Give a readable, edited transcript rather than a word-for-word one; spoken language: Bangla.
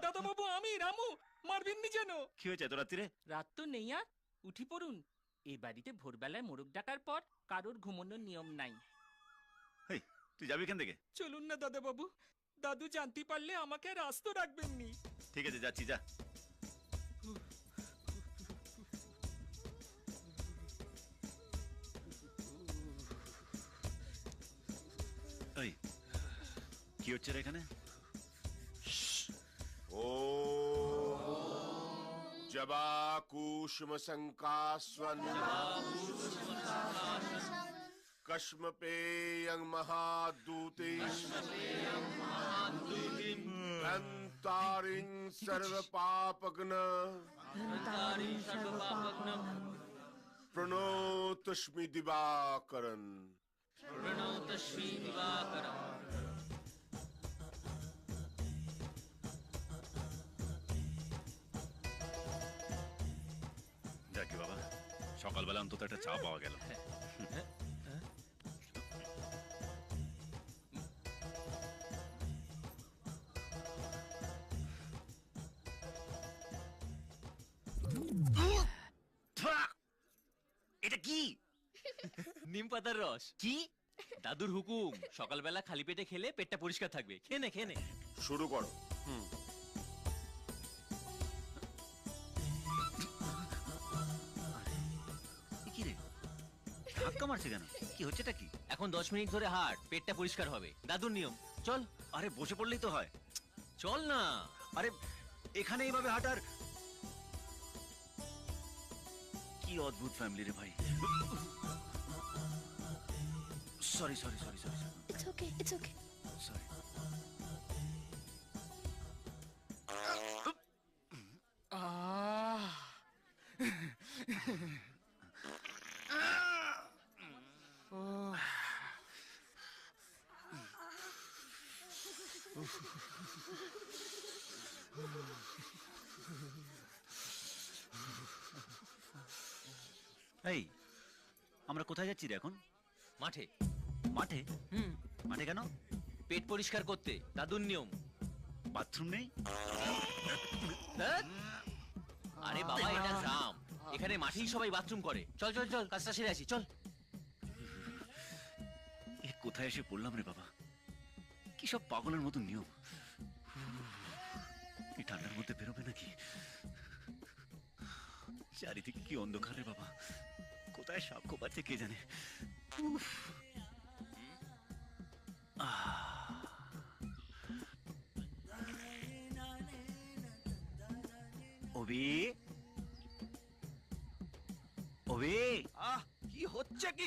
দাদা বাবু, আমি রামু, মারবেননি যেন। কি হয়েছে এত রাত্রিরে? রাত তো নেই আর, উঠি পড়ুন। এ বাড়িতে ভোরবেলায় মোরগ ডাকার পর কারোর ঘুমানোর নিয়ম নাই। এই, তুই যাবি এখান থেকে? চলুন না দাদা বাবু, দাদু জানতে পারলে আমাকে আর আস্ত রাখবেননি। ঠিক আছে, যাচ্ছি, যা। এই, কি হচ্ছে রে এখানে? जबाकुसुमशङ्कास्वन् कश्मपेयं महादूते गन्तारिं सर्वपापग्न प्रणोतस्मि दिवाकरन्। যাকে বাবা, সকালবেলা অন্তত একটা চা পাওয়া গেল। এটা কি? নিম পাতার রস। কি? দাদুর হুকুম, সকালবেলা খালি পেটে খেলে পেটটা পরিষ্কার থাকবে। খেয়ে নে, খেয়ে নে। শুরু করো। কি রে, ধাক্কা মারছে কেন? কি হচ্ছেটা কি? এখন 10 মিনিট ধরে হাঁট, পেটটা পরিষ্কার হবে। দাদুর নিয়ম। চল। আরে বসে পড়লেই তো হয়। চল না। আরে এখানে এইভাবে হাঁটার, কি অদ্ভুত ফ্যামিলি রে ভাই। Sorry sorry sorry sorry It's okay, it's okay. Sorry. এই, আমরা কোথায় যাচ্ছি রে এখন? মাঠে। মাঠে? মাঠে কেন? পেট পরিষ্কার করতে, দাদুর নিয়ম। বাথরুম নেই? ধ্যাৎ। আরে বাবা, এটা গ্রাম, এখানে মাঠেই সবাই বাথরুম করে। চল চল চল, কাজটা সেরে আসি, চল। এ কোথায় এসে পড়লাম রে বাবা? কি সব পাগলের মতো নিয়ম। এই ঠান্ডার মধ্যে বেরোবে নাকি? চারিদিকে কি অন্ধকার রে বাবা, কোথায় সাপ কোপাচ্ছে কে জানে। উফ। ওবি, ওবি, কি হচ্ছে কি?